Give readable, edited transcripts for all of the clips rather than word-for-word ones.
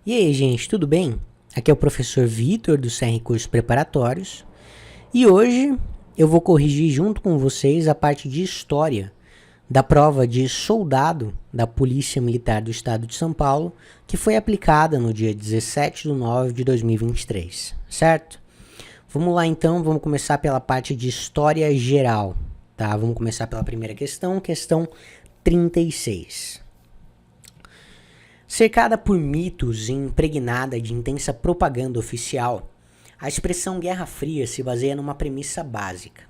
E aí, gente, tudo bem? Aqui é o professor Vitor do CR Cursos Preparatórios e hoje eu vou corrigir junto com vocês a parte de História da prova de soldado da Polícia Militar do Estado de São Paulo, que foi aplicada no dia 17 de nove de 2023, certo? Vamos lá então, vamos começar pela parte de História Geral, tá? Vamos começar pela primeira questão, questão 36. Cercada por mitos e impregnada de intensa propaganda oficial, a expressão Guerra Fria se baseia numa premissa básica.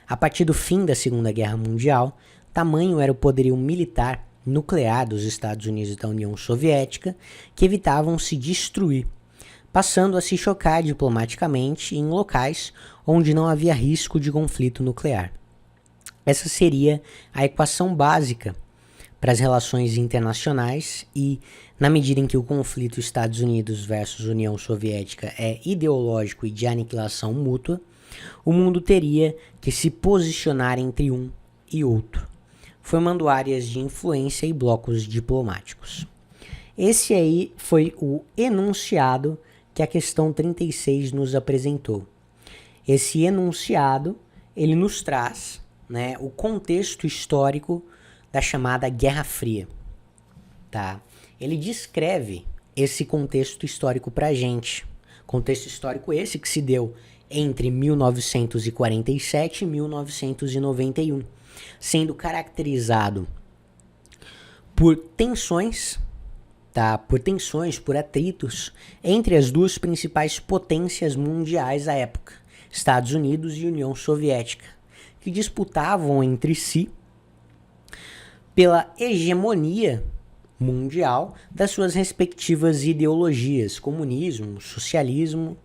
A partir do fim da Segunda Guerra Mundial, tamanho era o poderio militar nuclear dos Estados Unidos e da União Soviética que evitavam se destruir, passando a se chocar diplomaticamente em locais onde não havia risco de conflito nuclear. Essa seria a equação básica para as relações internacionais e, na medida em que o conflito Estados Unidos versus União Soviética é ideológico e de aniquilação mútua, o mundo teria que se posicionar entre um e outro, formando áreas de influência e blocos diplomáticos. Esse aí foi o enunciado que a questão 36 nos apresentou. Esse enunciado, ele nos traz, né, o contexto histórico da chamada Guerra Fria, tá? Ele descreve esse contexto histórico pra gente. Contexto histórico esse que se deu entre 1947 e 1991, sendo caracterizado por tensões, tá? Por atritos entre as duas principais potências mundiais à época, Estados Unidos e União Soviética, que disputavam entre si pela hegemonia mundial das suas respectivas ideologias, comunismo, socialismo,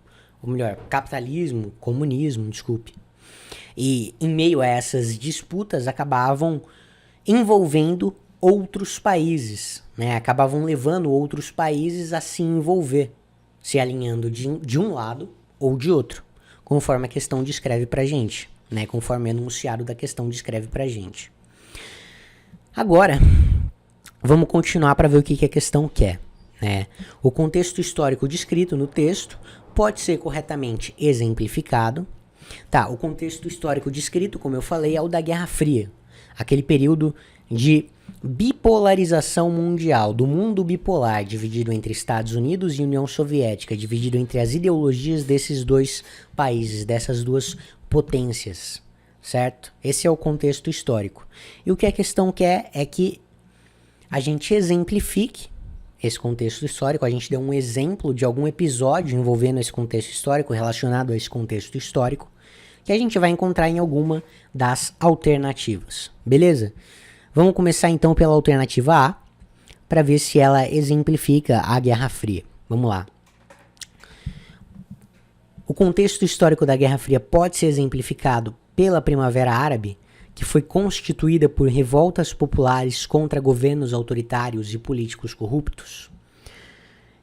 ou melhor, capitalismo, comunismo, desculpe. E em meio a essas disputas acabavam envolvendo outros países, né? Acabavam levando outros países a se envolver, se alinhando de um lado ou de outro, conforme a questão descreve pra gente, né? Conforme o enunciado da questão descreve pra gente. Agora, vamos continuar para ver o que a questão quer, né? O contexto histórico descrito no texto pode ser corretamente exemplificado. Tá, o contexto histórico descrito, como eu falei, é o da Guerra Fria, aquele período de bipolarização mundial, do mundo bipolar, dividido entre Estados Unidos e União Soviética, dividido entre as ideologias desses dois países, dessas duas potências. Certo? Esse é o contexto histórico. E o que a questão quer é que a gente exemplifique esse contexto histórico, a gente dê um exemplo de algum episódio envolvendo esse contexto histórico, relacionado a esse contexto histórico, que a gente vai encontrar em alguma das alternativas. Beleza? Vamos começar então pela alternativa A, para ver se ela exemplifica a Guerra Fria. Vamos lá. O contexto histórico da Guerra Fria pode ser exemplificado pela Primavera Árabe, que foi constituída por revoltas populares contra governos autoritários e políticos corruptos.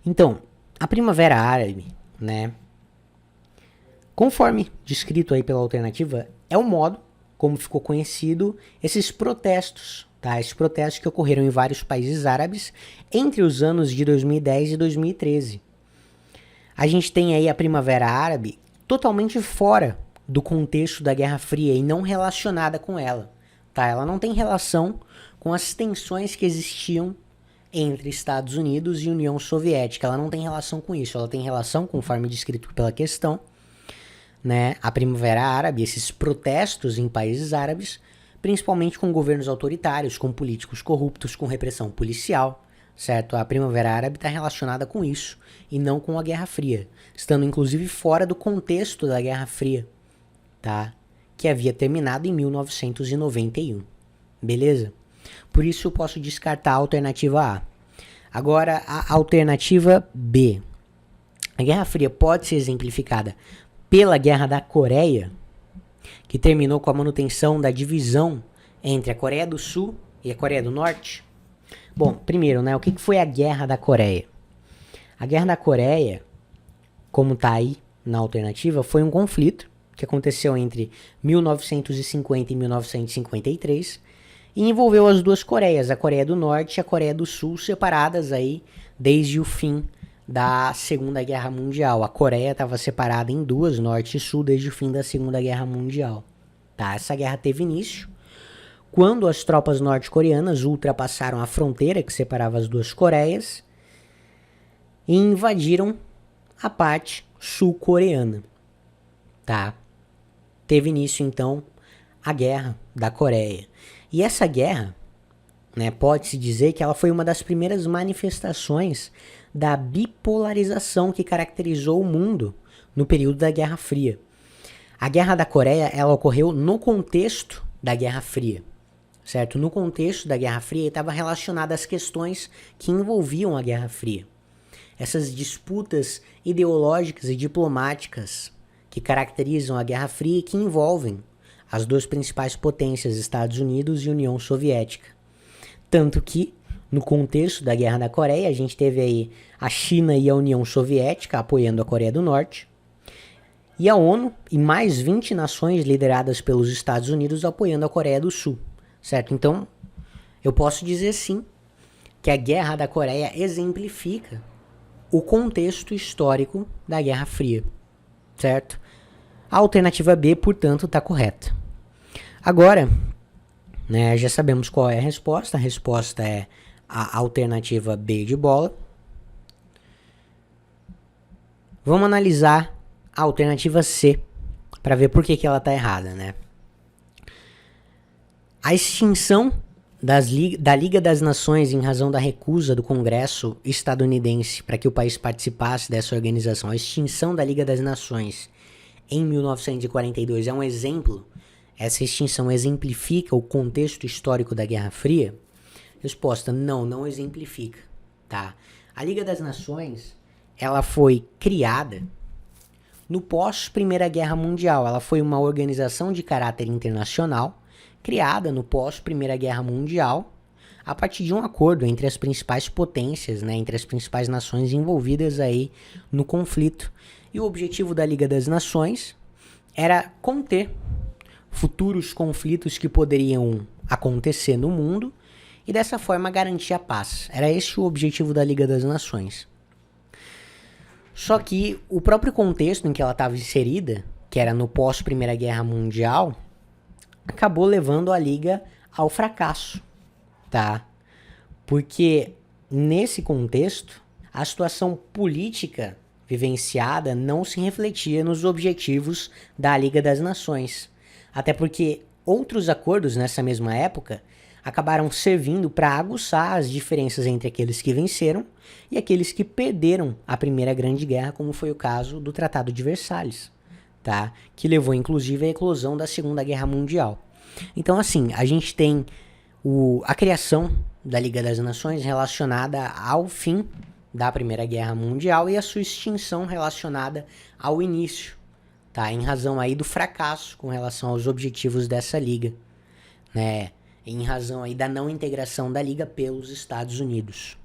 Então, a Primavera Árabe, né, conforme descrito aí pela alternativa, é o modo como ficou conhecido esses protestos, tá? Esses protestos que ocorreram em vários países árabes entre os anos de 2010 e 2013. A gente tem aí a Primavera Árabe totalmente fora do contexto da Guerra Fria e não relacionada com ela, tá? Ela não tem relação com as tensões que existiam entre Estados Unidos e União Soviética. Ela não tem relação com isso. Ela tem relação, conforme descrito pela questão, né? A Primavera Árabe, esses protestos em países árabes, principalmente com governos autoritários, com políticos corruptos, com repressão policial, certo? A Primavera Árabe está relacionada com isso e não com a Guerra Fria, estando inclusive fora do contexto da Guerra Fria, tá? Que havia terminado em 1991, beleza? Por isso eu posso descartar a alternativa A. Agora a alternativa B. A Guerra Fria pode ser exemplificada pela Guerra da Coreia, que terminou com a manutenção da divisão entre a Coreia do Sul e a Coreia do Norte. Bom, primeiro, né, o que foi a Guerra da Coreia? A Guerra da Coreia, como tá aí na alternativa, foi um conflito que aconteceu entre 1950 e 1953 e envolveu as duas Coreias, a Coreia do Norte e a Coreia do Sul, separadas aí desde o fim da Segunda Guerra Mundial. A Coreia estava separada em duas, norte e sul, desde o fim da Segunda Guerra Mundial. Tá? Essa guerra teve início quando as tropas norte-coreanas ultrapassaram a fronteira que separava as duas Coreias e invadiram a parte sul-coreana. Tá? Teve início, então, a Guerra da Coreia. E essa guerra, né, pode-se dizer que ela foi uma das primeiras manifestações da bipolarização que caracterizou o mundo no período da Guerra Fria. A Guerra da Coreia, ela ocorreu no contexto da Guerra Fria, certo? No contexto da Guerra Fria estava relacionada às questões que envolviam a Guerra Fria. Essas disputas ideológicas e diplomáticas que caracterizam a Guerra Fria e que envolvem as duas principais potências, Estados Unidos e União Soviética. Tanto que, no contexto da Guerra da Coreia, a gente teve aí a China e a União Soviética apoiando a Coreia do Norte, e a ONU e mais 20 nações lideradas pelos Estados Unidos apoiando a Coreia do Sul, certo? Então, eu posso dizer sim que a Guerra da Coreia exemplifica o contexto histórico da Guerra Fria, certo? A alternativa B, portanto, está correta. Agora, né, já sabemos qual é a resposta. A resposta é a alternativa B de bola. Vamos analisar a alternativa C para ver por que ela está errada, né? A extinção da Liga das Nações em razão da recusa do Congresso estadunidense para que o país participasse dessa organização, a extinção da Liga das Nações em 1942 é um exemplo. Essa extinção exemplifica o contexto histórico da Guerra Fria? Resposta: não exemplifica, tá? A Liga das Nações, ela foi criada no pós-Primeira Guerra Mundial. Ela foi uma organização de caráter internacional, criada no pós-Primeira Guerra Mundial, a partir de um acordo entre as principais potências, né, entre as principais nações envolvidas aí no conflito. E o objetivo da Liga das Nações era conter futuros conflitos que poderiam acontecer no mundo e dessa forma garantir a paz. Era esse o objetivo da Liga das Nações. Só que o próprio contexto em que ela estava inserida, que era no pós-Primeira Guerra Mundial, acabou levando a Liga ao fracasso, tá? Porque nesse contexto, a situação política vivenciada não se refletia nos objetivos da Liga das Nações. Até porque outros acordos nessa mesma época acabaram servindo para aguçar as diferenças entre aqueles que venceram e aqueles que perderam a Primeira Grande Guerra, como foi o caso do Tratado de Versalhes, tá? Que levou inclusive à eclosão da Segunda Guerra Mundial. Então, assim, a gente tem a criação da Liga das Nações relacionada ao fim da Primeira Guerra Mundial e a sua extinção relacionada ao início, tá? Em razão aí do fracasso com relação aos objetivos dessa liga, né? Em razão aí da não integração da liga pelos Estados Unidos.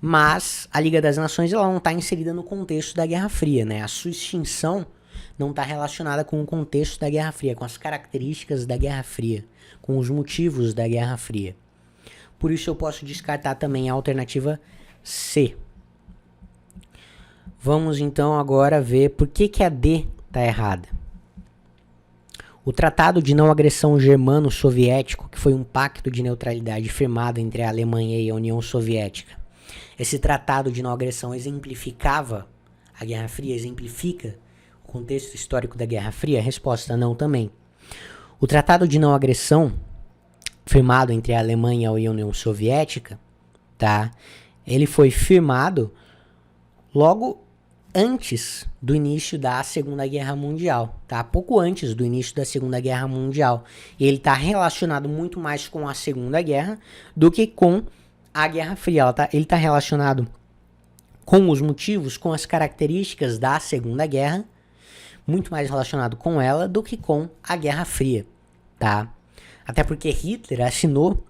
Mas a Liga das Nações ela não está inserida no contexto da Guerra Fria, né? A sua extinção não está relacionada com o contexto da Guerra Fria, com as características da Guerra Fria, com os motivos da Guerra Fria. Por isso eu posso descartar também a alternativa C. Vamos então agora ver por que a D está errada. O Tratado de Não Agressão Germano-Soviético, que foi um pacto de neutralidade firmado entre a Alemanha e a União Soviética. Esse Tratado de Não Agressão exemplificava a Guerra Fria, exemplifica o contexto histórico da Guerra Fria? Resposta: não também. O Tratado de Não Agressão, firmado entre a Alemanha e a União Soviética, tá? Ele foi firmado logo antes do início da Segunda Guerra Mundial, tá? Pouco antes do início da Segunda Guerra Mundial. E ele está relacionado muito mais com a Segunda Guerra do que com a Guerra Fria. Ele está relacionado com os motivos, com as características da Segunda Guerra, muito mais relacionado com ela do que com a Guerra Fria, tá? Até porque Hitler assinou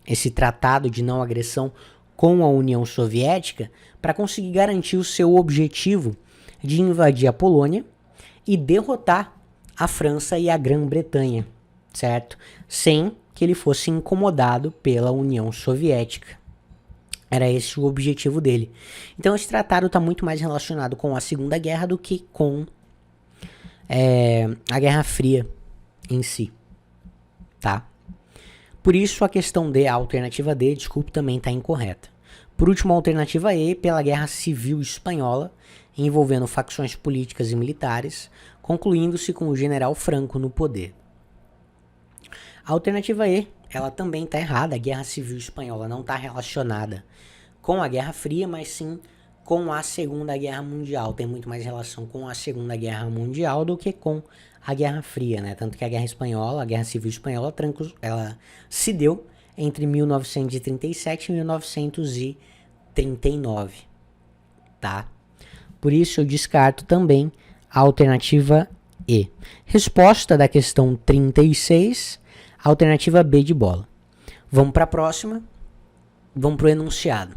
esse tratado de não agressão com a União Soviética para conseguir garantir o seu objetivo de invadir a Polônia e derrotar a França e a Grã-Bretanha, certo? Sem que ele fosse incomodado pela União Soviética. Era esse o objetivo dele. Então esse tratado está muito mais relacionado com a Segunda Guerra do que com a Guerra Fria em si, tá? Por isso a questão D, a alternativa D, desculpe, também está incorreta. Por último, a alternativa E, pela Guerra Civil Espanhola, envolvendo facções políticas e militares, concluindo-se com o general Franco no poder. A alternativa E, ela também está errada. A Guerra Civil Espanhola não está relacionada com a Guerra Fria, mas sim com a Segunda Guerra Mundial. Tem muito mais relação com a Segunda Guerra Mundial do que com a Guerra Fria, né? Tanto que a Guerra Espanhola, a Guerra Civil Espanhola, ela se deu entre 1937 e 1939, tá? Por isso eu descarto também a alternativa E. Resposta da questão 36, alternativa B de bola. Vamos para a próxima. Vamos para o enunciado.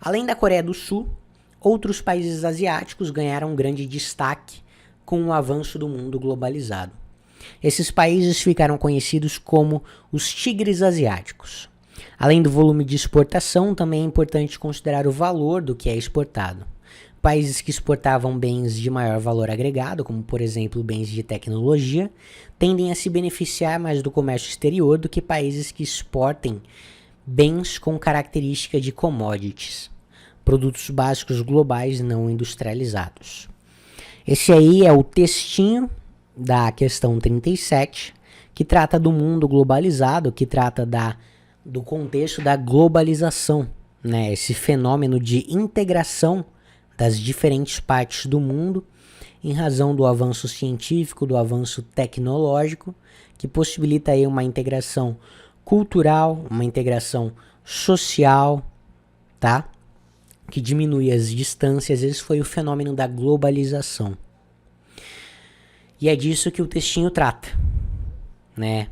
Além da Coreia do Sul, outros países asiáticos ganharam grande destaque com o avanço do mundo globalizado. Esses países ficaram conhecidos como os tigres asiáticos. Além do volume de exportação, também é importante considerar o valor do que é exportado. Países que exportavam bens de maior valor agregado, como por exemplo bens de tecnologia, tendem a se beneficiar mais do comércio exterior do que países que exportem bens com característica de commodities, produtos básicos globais não industrializados. Esse aí é o textinho da questão 37, que trata do mundo globalizado, que trata do contexto da globalização, né? Esse fenômeno de integração das diferentes partes do mundo em razão do avanço científico, do avanço tecnológico, que possibilita aí uma integração cultural, uma integração social, tá? Que diminui as distâncias. Esse foi o fenômeno da globalização. E é disso que o textinho trata, né?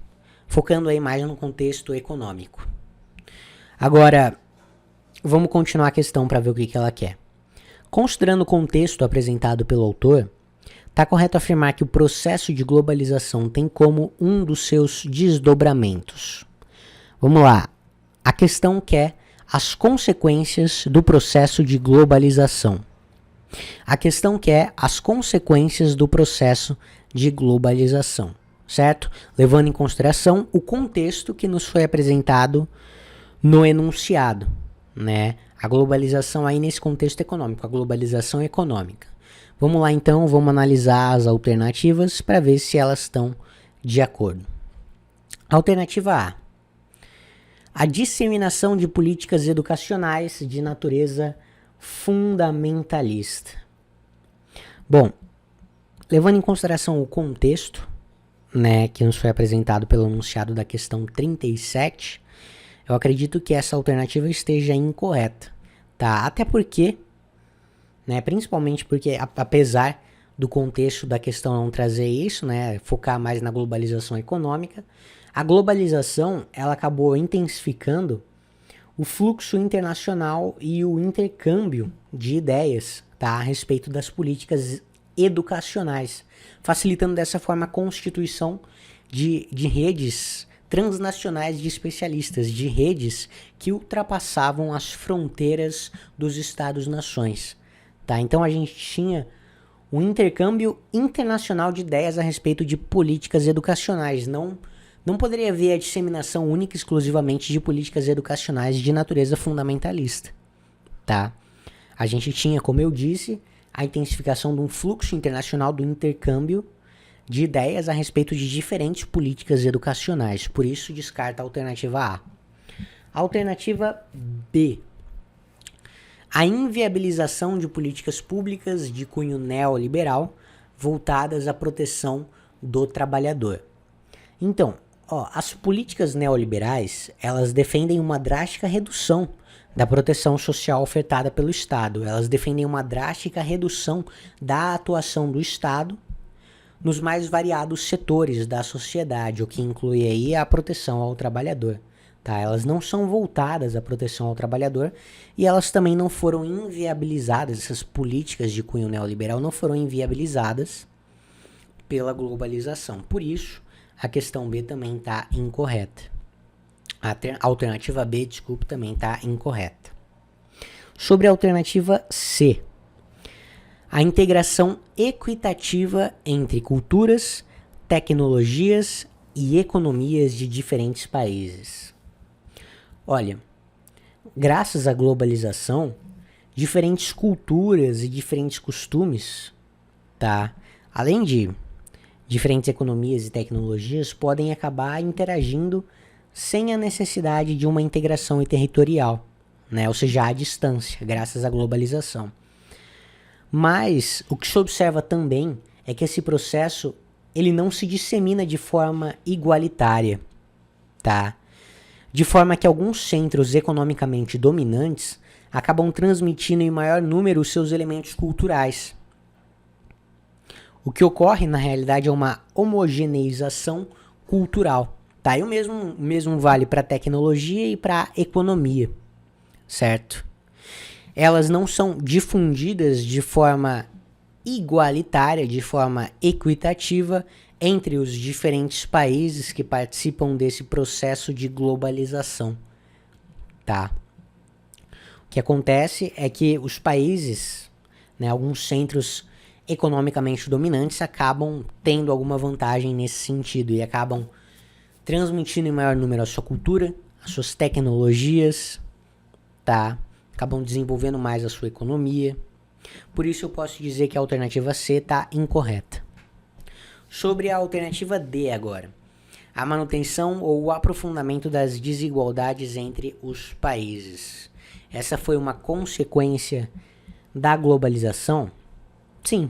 Focando aí mais no contexto econômico. Agora, vamos continuar a questão para ver o que ela quer. Considerando o contexto apresentado pelo autor, está correto afirmar que o processo de globalização tem como um dos seus desdobramentos. Vamos lá. A questão quer as consequências do processo de globalização. A questão quer as consequências do processo de globalização, certo? Levando em consideração o contexto que nos foi apresentado no enunciado, né? A globalização aí nesse contexto econômico, a globalização econômica. Vamos lá então, vamos analisar as alternativas para ver se elas estão de acordo. Alternativa A. A disseminação de políticas educacionais de natureza fundamentalista. Bom, levando em consideração o contexto, né, que nos foi apresentado pelo enunciado da questão 37, eu acredito que essa alternativa esteja incorreta, tá? Até porque, né, principalmente porque apesar do contexto da questão não trazer isso, né, focar mais na globalização econômica, a globalização ela acabou intensificando o fluxo internacional e o intercâmbio de ideias, tá, a respeito das políticas educacionais, facilitando dessa forma a constituição de redes transnacionais de especialistas, de redes que ultrapassavam as fronteiras dos Estados-nações. Tá? Então a gente tinha um intercâmbio internacional de ideias a respeito de políticas educacionais. Não poderia haver a disseminação única e exclusivamente de políticas educacionais de natureza fundamentalista. Tá? A gente tinha, como eu disse, a intensificação de um fluxo internacional do intercâmbio de ideias a respeito de diferentes políticas educacionais. Por isso, descarta a alternativa A. Alternativa B. A inviabilização de políticas públicas de cunho neoliberal voltadas à proteção do trabalhador. Então, as políticas neoliberais, elas defendem uma drástica redução da proteção social ofertada pelo Estado. Elas defendem uma drástica redução da atuação do Estado nos mais variados setores da sociedade, o que inclui aí a proteção ao trabalhador. Tá? Elas não são voltadas à proteção ao trabalhador e elas também não foram inviabilizadas, essas políticas de cunho neoliberal não foram inviabilizadas pela globalização. Por isso, a questão B também está incorreta. A alternativa B, também está incorreta. Sobre a alternativa C, a integração equitativa entre culturas, tecnologias e economias de diferentes países. Olha, graças à globalização, diferentes culturas e diferentes costumes, tá? Além de diferentes economias e tecnologias, podem acabar interagindo sem a necessidade de uma integração territorial, né? Ou seja, à distância, graças à globalização. Mas o que se observa também é que esse processo ele não se dissemina de forma igualitária, tá? De forma que alguns centros economicamente dominantes acabam transmitindo em maior número os seus elementos culturais. O que ocorre, na realidade, é uma homogeneização cultural, tá? E o mesmo vale para a tecnologia e para a economia, certo? Elas não são difundidas de forma igualitária, de forma equitativa entre os diferentes países que participam desse processo de globalização, tá? O que acontece é que os países, né, alguns centros economicamente dominantes acabam tendo alguma vantagem nesse sentido e acabam transmitindo em maior número a sua cultura, as suas tecnologias, tá? Acabam desenvolvendo mais a sua economia. Por isso eu posso dizer que a alternativa C está incorreta. Sobre a alternativa D agora, a manutenção ou o aprofundamento das desigualdades entre os países. Essa foi uma consequência da globalização? Sim.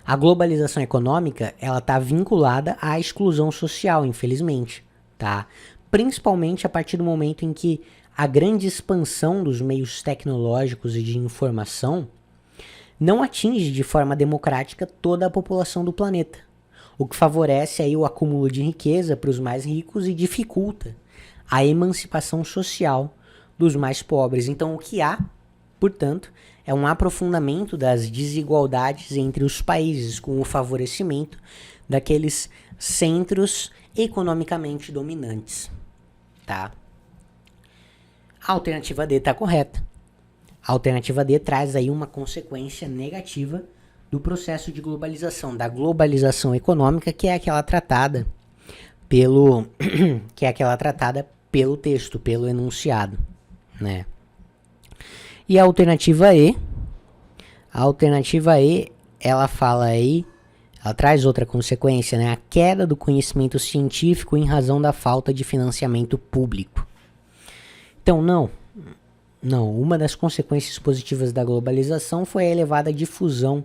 A globalização econômica, ela está vinculada à exclusão social, infelizmente, tá? Principalmente a partir do momento em que a grande expansão dos meios tecnológicos e de informação não atinge de forma democrática toda a população do planeta, o que favorece aí o acúmulo de riqueza para os mais ricos e dificulta a emancipação social dos mais pobres. Então, o que há, portanto, é um aprofundamento das desigualdades entre os países com o favorecimento daqueles centros economicamente dominantes, tá? A alternativa D está correta. A alternativa D traz aí uma consequência negativa do processo de globalização, da globalização econômica, que é aquela tratada pelo texto, pelo enunciado, né? E a alternativa E, ela fala aí, ela traz outra consequência, né? A queda do conhecimento científico em razão da falta de financiamento público. Então, não, uma das consequências positivas da globalização foi a elevada difusão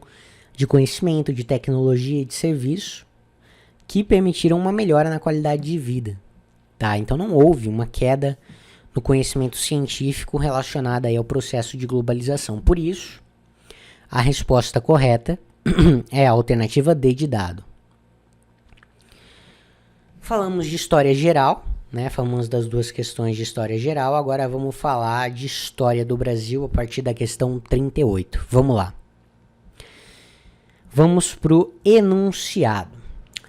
de conhecimento, de tecnologia e de serviço que permitiram uma melhora na qualidade de vida, tá? Então não houve uma queda no conhecimento científico relacionada aí ao processo de globalização. Por isso, a resposta correta é a alternativa D de dado. Falamos de história geral, né? Falamos das duas questões de história geral, agora vamos falar de história do Brasil a partir da questão 38. Vamos lá. Vamos para o enunciado.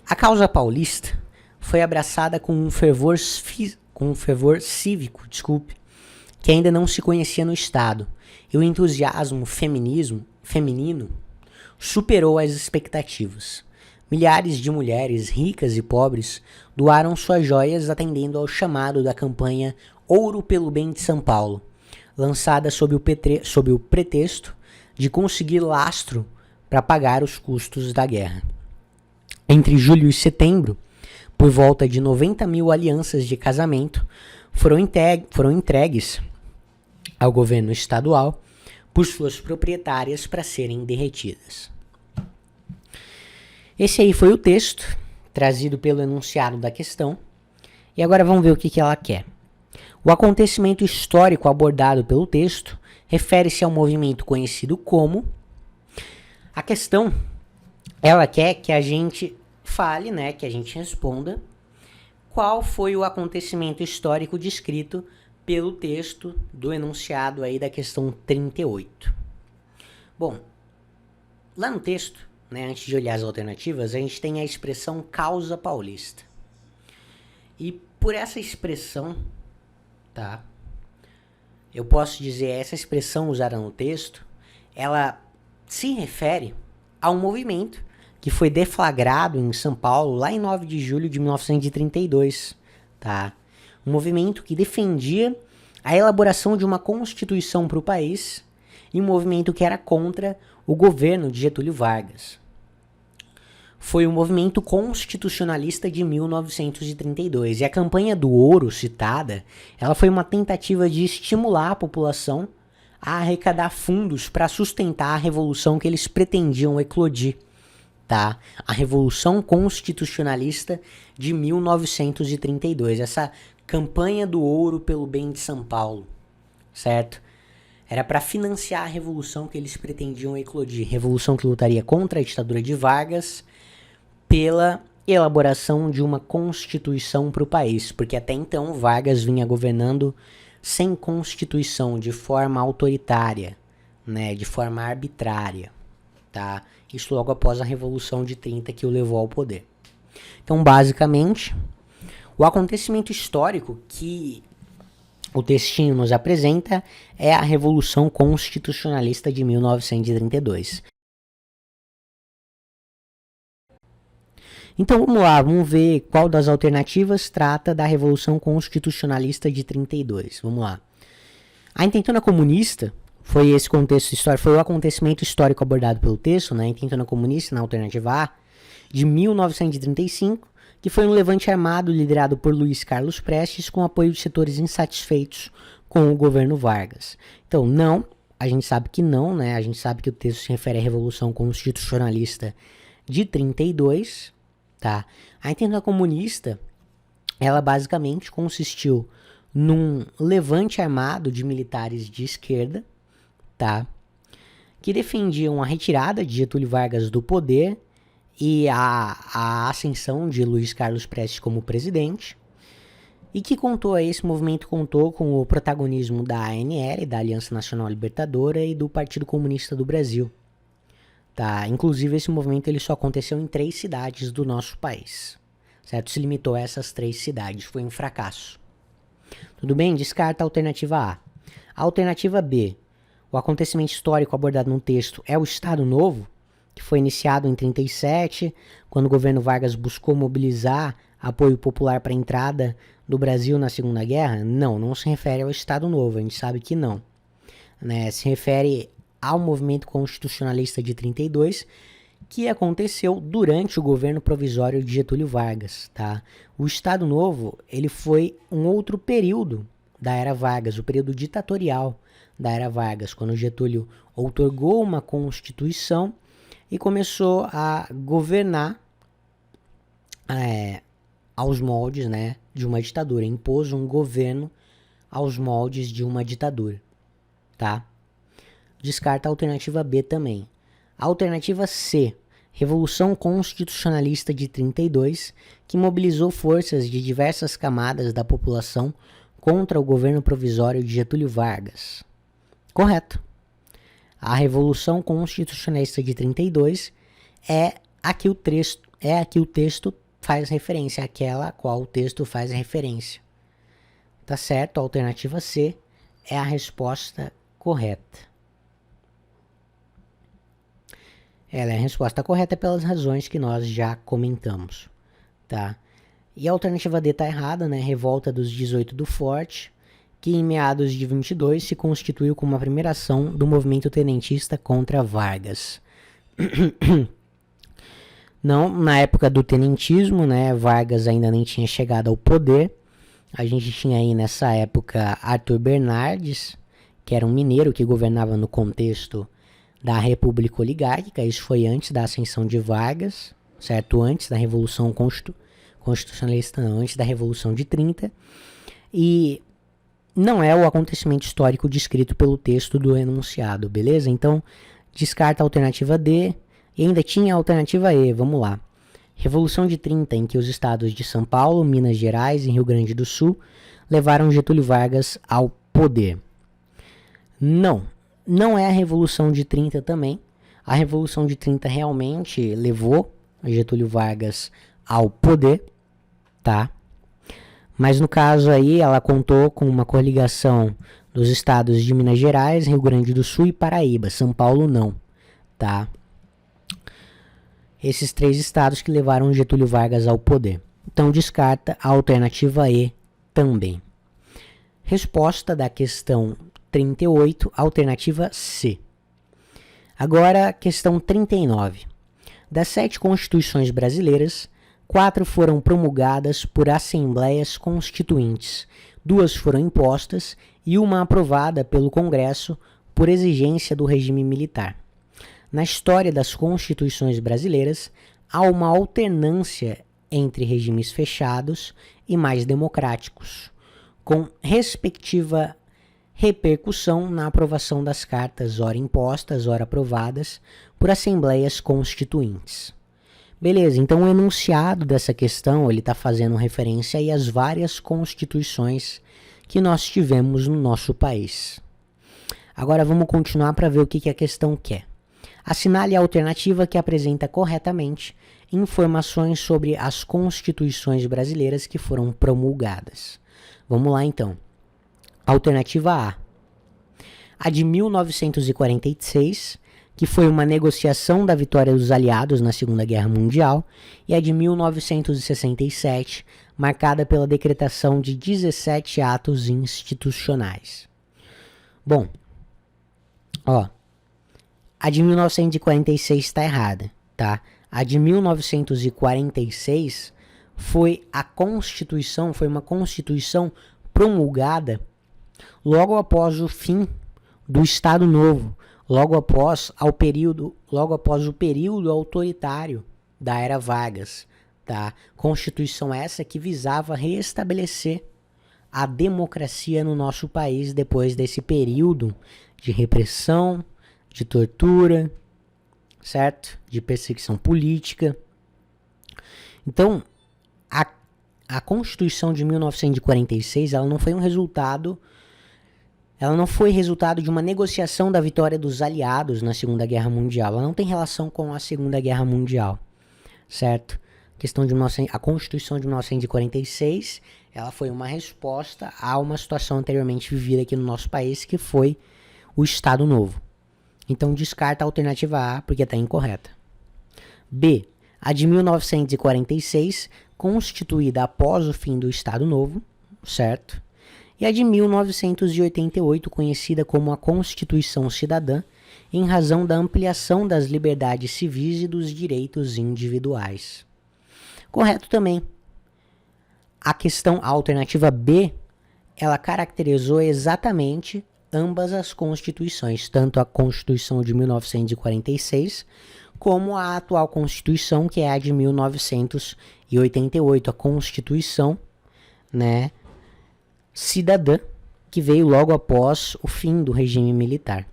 A causa paulista foi abraçada com um fervor cívico, que ainda não se conhecia no Estado, e o entusiasmo feminino superou as expectativas. Milhares de mulheres ricas e pobres doaram suas joias atendendo ao chamado da campanha Ouro pelo Bem de São Paulo, lançada sob o pretexto de conseguir lastro para pagar os custos da guerra. Entre julho e setembro, por volta de 90 mil alianças de casamento foram entregues ao governo estadual por suas proprietárias para serem derretidas. Esse aí foi o texto trazido pelo enunciado da questão. E agora vamos ver o que ela quer. O acontecimento histórico abordado pelo texto refere-se ao movimento conhecido como... A questão, ela quer que a gente fale, né, que a gente responda qual foi o acontecimento histórico descrito pelo texto do enunciado aí da questão 38. Bom, lá no texto, né, antes de olhar as alternativas, a gente tem a expressão causa paulista. E por essa expressão, tá, eu posso dizer, essa expressão usada no texto, ela se refere a um movimento que foi deflagrado em São Paulo lá em 9 de julho de 1932, tá? Um movimento que defendia a elaboração de uma constituição para o país e um movimento que era contra o governo de Getúlio Vargas. Foi o movimento constitucionalista de 1932. E a campanha do ouro citada, ela foi uma tentativa de estimular a população a arrecadar fundos para sustentar a revolução que eles pretendiam eclodir, tá? A Revolução Constitucionalista de 1932. Essa campanha do ouro pelo bem de São Paulo, certo? Era para financiar a revolução que eles pretendiam eclodir. Revolução que lutaria contra a ditadura de Vargas pela elaboração de uma constituição para o país, porque até então Vargas vinha governando sem constituição, de forma autoritária, né, de forma arbitrária, tá? Isso logo após a Revolução de 30 que o levou ao poder. Então, basicamente, o acontecimento histórico que o textinho nos apresenta é a Revolução Constitucionalista de 1932. Então vamos lá, vamos ver qual das alternativas trata da Revolução Constitucionalista de 32. Vamos lá. A intentona comunista foi esse contexto histórico, foi o acontecimento histórico abordado pelo texto, né? A intentona comunista na alternativa A, de 1935, que foi um levante armado liderado por Luiz Carlos Prestes com apoio de setores insatisfeitos com o governo Vargas. Então, não, a gente sabe que não, né? A gente sabe que o texto se refere à Revolução Constitucionalista de 32, tá? A intentona comunista, ela basicamente consistiu num levante armado de militares de esquerda, tá? Que defendiam a retirada de Getúlio Vargas do poder e a ascensão de Luiz Carlos Prestes como presidente, e que esse movimento contou com o protagonismo da ANL, da Aliança Nacional Libertadora, e do Partido Comunista do Brasil. Tá? Inclusive, esse movimento ele só aconteceu em 3 cidades do nosso país, certo? Se limitou a essas 3 cidades, foi um fracasso. Tudo bem? Descarta a alternativa A. A alternativa B, o acontecimento histórico abordado no texto é o Estado Novo, que foi iniciado em 37, quando o governo Vargas buscou mobilizar apoio popular para a entrada do Brasil na Segunda Guerra? Não, não se refere ao Estado Novo, a gente sabe que não, né? Se refere ao movimento constitucionalista de 32, que aconteceu durante o governo provisório de Getúlio Vargas, tá? O Estado Novo, ele foi um outro período da era Vargas, o período ditatorial da era Vargas, quando Getúlio outorgou uma constituição e começou a governar aos moldes, né, de uma ditadura. Impôs um governo aos moldes de uma ditadura, tá? Descarta a alternativa B também. A alternativa C, Revolução Constitucionalista de 32, que mobilizou forças de diversas camadas da população contra o governo provisório de Getúlio Vargas. Correto. A Revolução Constitucionalista de 32 é a que o texto faz referência, aquela a qual o texto faz referência. Tá certo? A alternativa C é a resposta correta. Ela é a resposta correta pelas razões que nós já comentamos, tá? E a alternativa D tá errada, né? Revolta dos 18 do Forte, que em meados de 22 se constituiu como a primeira ação do movimento tenentista contra Vargas. Não, na época do tenentismo, né, Vargas ainda nem tinha chegado ao poder. A gente tinha aí nessa época Arthur Bernardes, que era um mineiro que governava no contexto da República Oligárquica. Isso foi antes da ascensão de Vargas, certo? Antes da Revolução Constitucionalista, não, antes da Revolução de 30. E não é o acontecimento histórico descrito pelo texto do enunciado, beleza? Então, descarta a alternativa D e ainda tinha a alternativa E, vamos lá. Revolução de 30, em que os estados de São Paulo, Minas Gerais e Rio Grande do Sul levaram Getúlio Vargas ao poder. Não é a Revolução de 30 também. A Revolução de 30 realmente levou Getúlio Vargas ao poder, tá? Mas no caso aí, ela contou com uma coligação dos estados de Minas Gerais, Rio Grande do Sul e Paraíba. São Paulo não, tá? Esses 3 estados que levaram Getúlio Vargas ao poder. Então descarta a alternativa E também. Resposta da questão 38, alternativa C. Agora, questão 39. Das 7 constituições brasileiras, 4 foram promulgadas por assembleias constituintes, 2 foram impostas e uma aprovada pelo Congresso por exigência do regime militar. Na história das constituições brasileiras, há uma alternância entre regimes fechados e mais democráticos, com respectiva repercussão na aprovação das cartas, ora impostas, ora aprovadas, por assembleias constituintes. Beleza, então o enunciado dessa questão, ele está fazendo referência aí às várias constituições que nós tivemos no nosso país. Agora vamos continuar para ver o que a questão quer. Assinale a alternativa que apresenta corretamente informações sobre as constituições brasileiras que foram promulgadas. Vamos lá então. Alternativa A. A de 1946, que foi uma negociação da vitória dos aliados na Segunda Guerra Mundial, e a de 1967, marcada pela decretação de 17 atos institucionais. Bom, a de 1946 está errada, tá? A de 1946 foi uma constituição promulgada logo após o fim do Estado Novo, logo após o período autoritário da Era Vargas, tá? Constituição essa que visava restabelecer a democracia no nosso país depois desse período de repressão, de tortura, certo? De perseguição política. Então, a Constituição de 1946, ela não foi resultado de uma negociação da vitória dos aliados na Segunda Guerra Mundial. Ela não tem relação com a Segunda Guerra Mundial, certo? A Constituição de 1946, ela foi uma resposta a uma situação anteriormente vivida aqui no nosso país, que foi o Estado Novo. Então descarta a alternativa A, porque está incorreta. B. A de 1946, constituída após o fim do Estado Novo, certo? E a de 1988, conhecida como a Constituição Cidadã, em razão da ampliação das liberdades civis e dos direitos individuais. Correto também. A alternativa B, ela caracterizou exatamente ambas as constituições, tanto a Constituição de 1946 como a atual Constituição, que é a de 1988, a Constituição, né, cidadã, que veio logo após o fim do regime militar.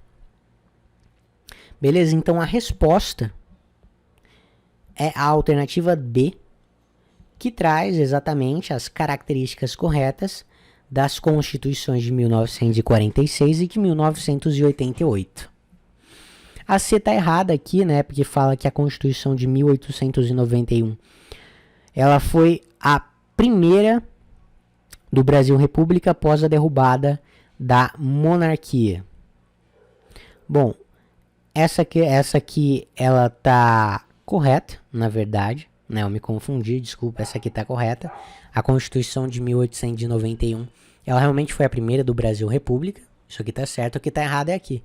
Beleza? Então a resposta é a alternativa D, que traz exatamente as características corretas das constituições de 1946 e de 1988. A C está errada aqui, né, porque fala que a Constituição de 1891 ela foi a primeira do Brasil República após a derrubada da monarquia. Bom, essa aqui ela tá correta, na verdade, né? Eu me confundi, desculpa, essa aqui tá correta. A Constituição de 1891, ela realmente foi a primeira do Brasil República. Isso aqui tá certo, o que tá errado é aqui,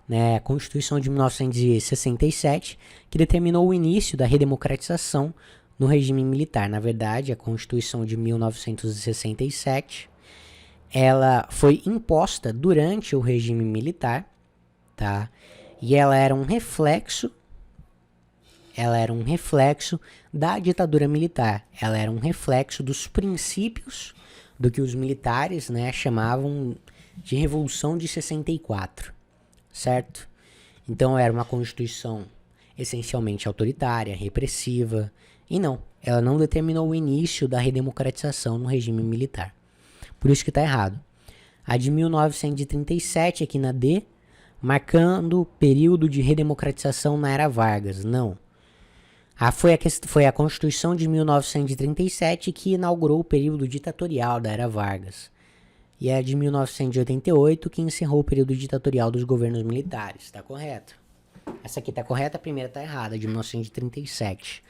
né? A Constituição de 1967, que determinou o início da redemocratização no regime militar. Na verdade, a Constituição de 1967, ela foi imposta durante o regime militar, tá? E ela era um reflexo da ditadura militar. Ela era um reflexo dos princípios do que os militares, né, chamavam de Revolução de 64, certo? Então era uma Constituição essencialmente autoritária, repressiva, e não, ela não determinou o início da redemocratização no regime militar. Por isso que está errado. A de 1937, aqui na D, marcando o período de redemocratização na Era Vargas. Não. Foi a Constituição de 1937 que inaugurou o período ditatorial da Era Vargas. E é de 1988 que encerrou o período ditatorial dos governos militares. Tá correto? Essa aqui tá correta, a primeira tá errada, de 1937.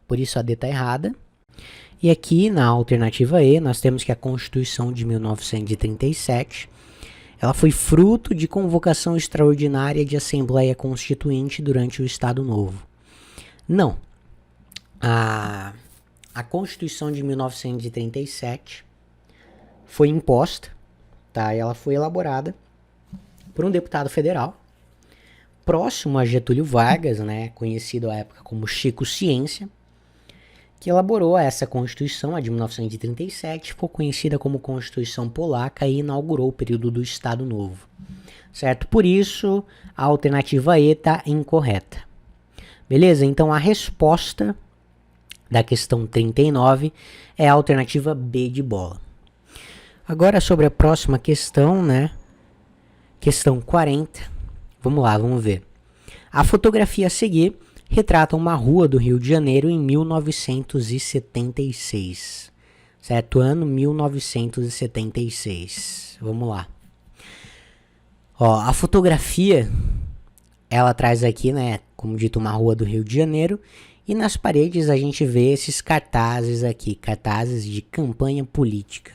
Por isso a D tá errada. E aqui na alternativa E, nós temos que a Constituição de 1937, ela foi fruto de convocação extraordinária de Assembleia Constituinte durante o Estado Novo. Não. A Constituição de 1937 foi imposta, tá? Ela foi elaborada por um deputado federal próximo a Getúlio Vargas, né, conhecido à época como Chico Ciência, que elaborou essa Constituição, a de 1937, ficou conhecida como Constituição Polaca e inaugurou o período do Estado Novo. Certo? Por isso, a alternativa E está incorreta. Beleza? Então, a resposta da questão 39 é a alternativa B de bola. Agora, sobre a próxima questão, né? Questão 40. Vamos lá, vamos ver. A fotografia a seguir retrata uma rua do Rio de Janeiro em 1976. Certo? Ano 1976. Vamos lá. Ó, a fotografia, ela traz aqui, né, como dito, uma rua do Rio de Janeiro. E nas paredes a gente vê esses cartazes aqui, cartazes de campanha política.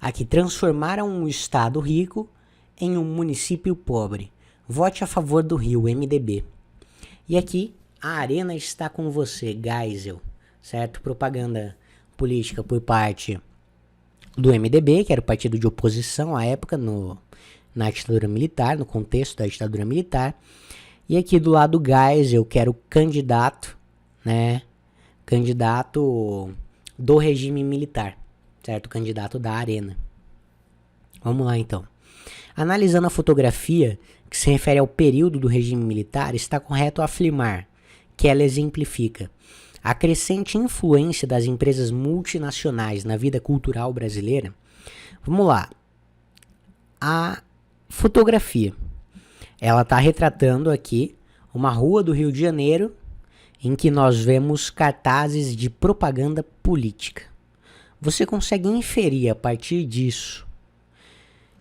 Aqui, transformaram um estado rico em um município pobre. Vote a favor do Rio, MDB. E aqui, a Arena está com você, Geisel. Certo? Propaganda política por parte do MDB, que era o partido de oposição à época na ditadura militar, no contexto da ditadura militar. E aqui do lado do Geisel, que era o candidato, né? Candidato do regime militar. Certo? Candidato da Arena. Vamos lá, então. Analisando a fotografia, que se refere ao período do regime militar, está correto afirmar que ela exemplifica a crescente influência das empresas multinacionais na vida cultural brasileira. Vamos lá. A fotografia, ela está retratando aqui uma rua do Rio de Janeiro em que nós vemos cartazes de propaganda política. Você consegue inferir a partir disso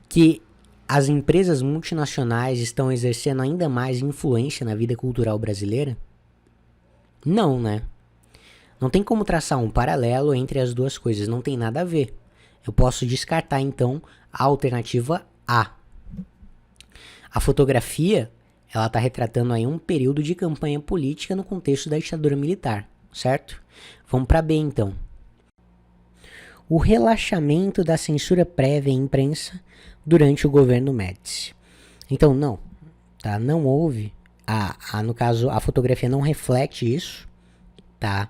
que as empresas multinacionais estão exercendo ainda mais influência na vida cultural brasileira? Não, né? Não tem como traçar um paralelo entre as duas coisas, não tem nada a ver. Eu posso descartar, então, a alternativa A. A fotografia, ela está retratando aí um período de campanha política no contexto da ditadura militar, certo? Vamos para B, então. O relaxamento da censura prévia à imprensa durante o governo Médici. Então, não, tá? Não houve, no caso, a fotografia não reflete isso, tá?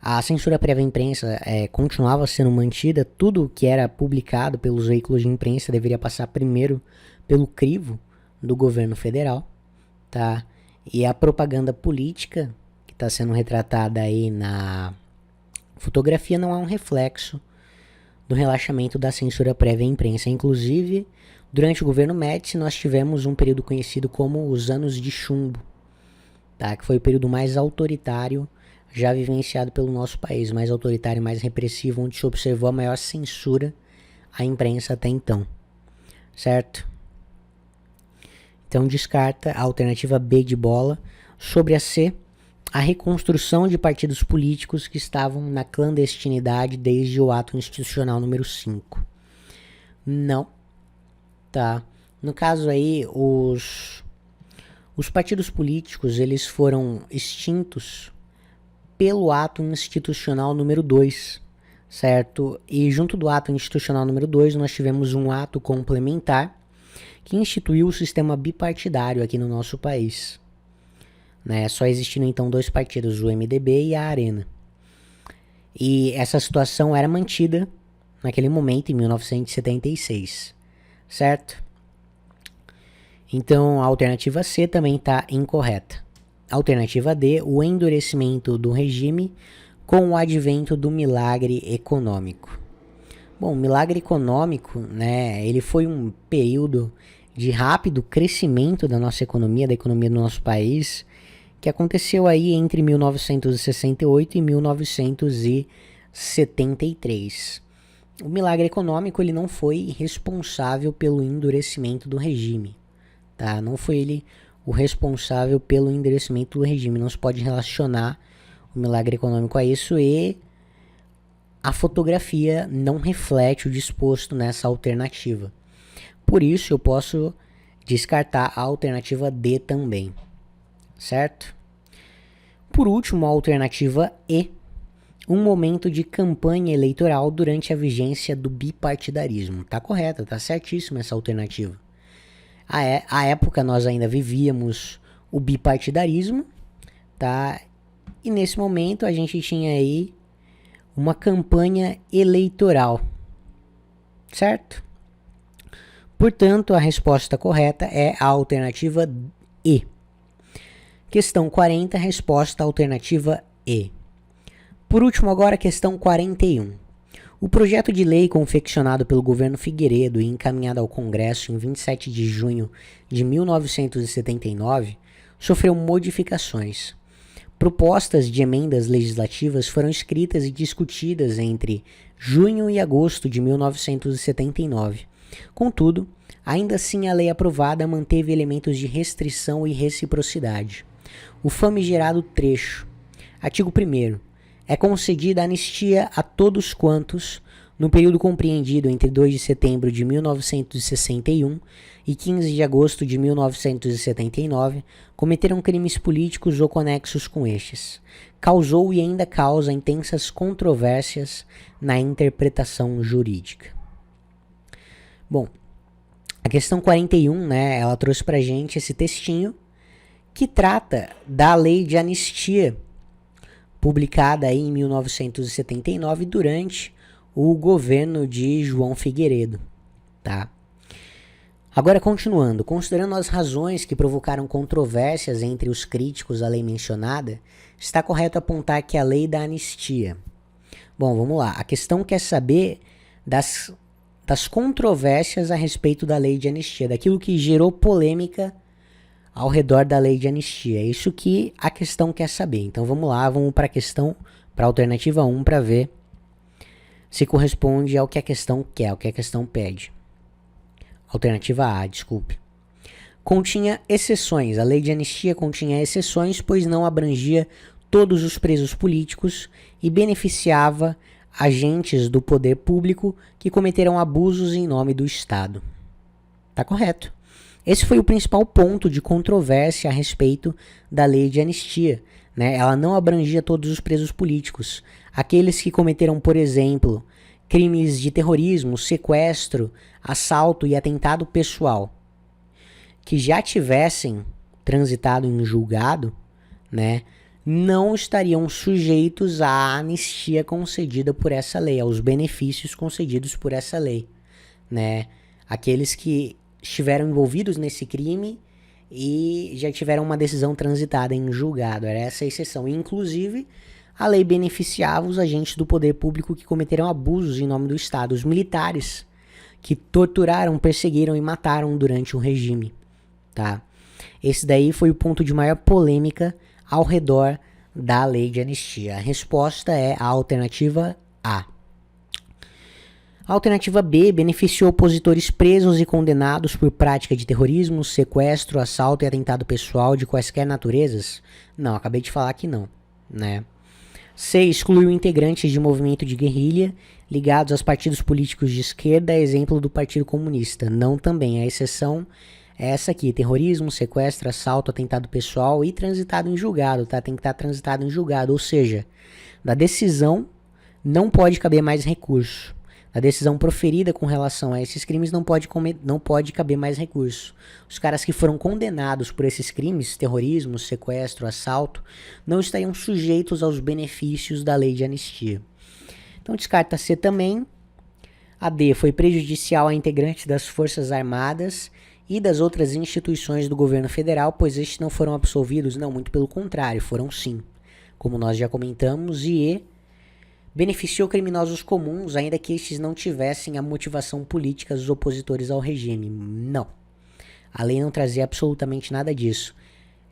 A censura prévia à imprensa continuava sendo mantida, tudo que era publicado pelos veículos de imprensa deveria passar primeiro pelo crivo do governo federal, tá? E a propaganda política que está sendo retratada aí na fotografia não é um reflexo do relaxamento da censura prévia à imprensa. Inclusive, durante o governo Médici, nós tivemos um período conhecido como os Anos de Chumbo, tá? Que foi o período mais autoritário já vivenciado pelo nosso país, mais autoritário, mais repressivo, onde se observou a maior censura à imprensa até então, certo? Então descarta a alternativa B de bola. Sobre a C, a reconstrução de partidos políticos que estavam na clandestinidade desde o ato institucional número 5. Não, tá? No caso aí, os partidos políticos, eles foram extintos pelo ato institucional número 2, certo? E junto do ato institucional número 2, nós tivemos um ato complementar que instituiu o sistema bipartidário aqui no nosso país, né? Só existindo então dois partidos, o MDB e a Arena. E essa situação era mantida naquele momento, em 1976, certo? Então a alternativa C também está incorreta. Alternativa D, o endurecimento do regime com o advento do milagre econômico. Bom, o milagre econômico, né, ele foi um período de rápido crescimento da nossa economia, da economia do nosso país, que aconteceu aí entre 1968 e 1973. o milagre econômico ele não foi responsável pelo endurecimento do regime, tá? Não foi ele o responsável pelo endurecimento do regime. Não se pode relacionar o milagre econômico a isso, e a fotografia não reflete o disposto nessa alternativa. Por isso, eu posso descartar a alternativa D também, certo? Por último, a alternativa E, um momento de campanha eleitoral durante a vigência do bipartidarismo. Tá correta, tá certíssima essa alternativa. À época, nós ainda vivíamos o bipartidarismo, tá? E nesse momento, a gente tinha aí uma campanha eleitoral, certo? Portanto, a resposta correta é a alternativa E. Questão 40, resposta alternativa E. Por último, agora, questão 41. O projeto de lei confeccionado pelo governo Figueiredo e encaminhado ao Congresso em 27 de junho de 1979 sofreu modificações. Propostas de emendas legislativas foram escritas e discutidas entre junho e agosto de 1979. Contudo, ainda assim a lei aprovada manteve elementos de restrição e reciprocidade. O famigerado trecho. Artigo 1º. É concedida anistia a todos quantos, no período compreendido entre 2 de setembro de 1961 e 15 de agosto de 1979, cometeram crimes políticos ou conexos com estes. Causou e ainda causa intensas controvérsias na interpretação jurídica. Bom, a questão 41, né, ela trouxe pra gente esse textinho que trata da lei de anistia publicada aí em 1979 durante o governo de João Figueiredo, tá? Agora, continuando, considerando as razões que provocaram controvérsias entre os críticos à lei mencionada, está correto apontar que a lei da anistia. Bom, vamos lá. A questão quer saber das controvérsias a respeito da lei de anistia, daquilo que gerou polêmica ao redor da lei de anistia. É isso que a questão quer saber. Então vamos lá, vamos para a alternativa 1 para ver se corresponde ao que a questão quer, ao que a questão pede. Alternativa A, desculpe. Continha exceções. A lei de anistia continha exceções, pois não abrangia todos os presos políticos e beneficiava agentes do poder público que cometeram abusos em nome do Estado. Tá correto. Esse foi o principal ponto de controvérsia a respeito da lei de anistia, né? Ela não abrangia todos os presos políticos. Aqueles que cometeram, por exemplo, crimes de terrorismo, sequestro, assalto e atentado pessoal, que já tivessem transitado em julgado, né, não estariam sujeitos à anistia concedida por essa lei, aos benefícios concedidos por essa lei, né? Aqueles que estiveram envolvidos nesse crime e já tiveram uma decisão transitada em julgado, era essa a exceção. Inclusive, a lei beneficiava os agentes do poder público que cometeram abusos em nome do Estado, os militares que torturaram, perseguiram e mataram durante o regime, tá? Esse daí foi o ponto de maior polêmica ao redor da lei de anistia. A resposta é a alternativa A. A alternativa B beneficiou opositores presos e condenados por prática de terrorismo, sequestro, assalto e atentado pessoal de quaisquer naturezas? Não, acabei de falar que não, né? C. Excluiu integrantes de movimento de guerrilha ligados aos partidos políticos de esquerda, exemplo do Partido Comunista. Não também. A exceção é essa aqui: terrorismo, sequestro, assalto, atentado pessoal e transitado em julgado, tá? Tem que estar transitado em julgado, ou seja, da decisão não pode caber mais recurso. A decisão proferida com relação a esses crimes não pode caber mais recurso. Os caras que foram condenados por esses crimes, terrorismo, sequestro, assalto, não estariam sujeitos aos benefícios da lei de anistia. Então descarta C também. A D foi prejudicial a integrantes das Forças Armadas e das outras instituições do governo federal, pois estes não foram absolvidos. Não, muito pelo contrário, foram sim, como nós já comentamos. E E beneficiou criminosos comuns, ainda que estes não tivessem a motivação política dos opositores ao regime. Não. A lei não trazia absolutamente nada disso.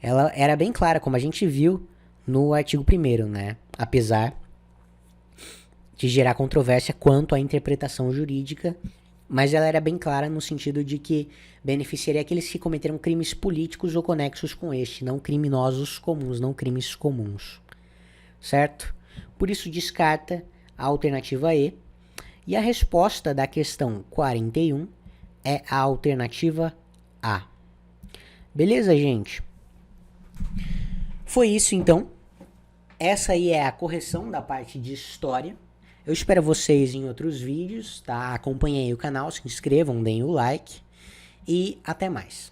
Ela era bem clara, como a gente viu no artigo 1º, né? Apesar de gerar controvérsia quanto à interpretação jurídica, mas ela era bem clara no sentido de que beneficiaria aqueles que cometeram crimes políticos ou conexos com este, não criminosos comuns, não crimes comuns, certo? Por isso descarta a alternativa E, e a resposta da questão 41 é a alternativa A. Beleza, gente? Foi isso então. Essa aí é a correção da parte de história. Eu espero vocês em outros vídeos, tá? Acompanhem aí o canal, se inscrevam, deem o like e até mais.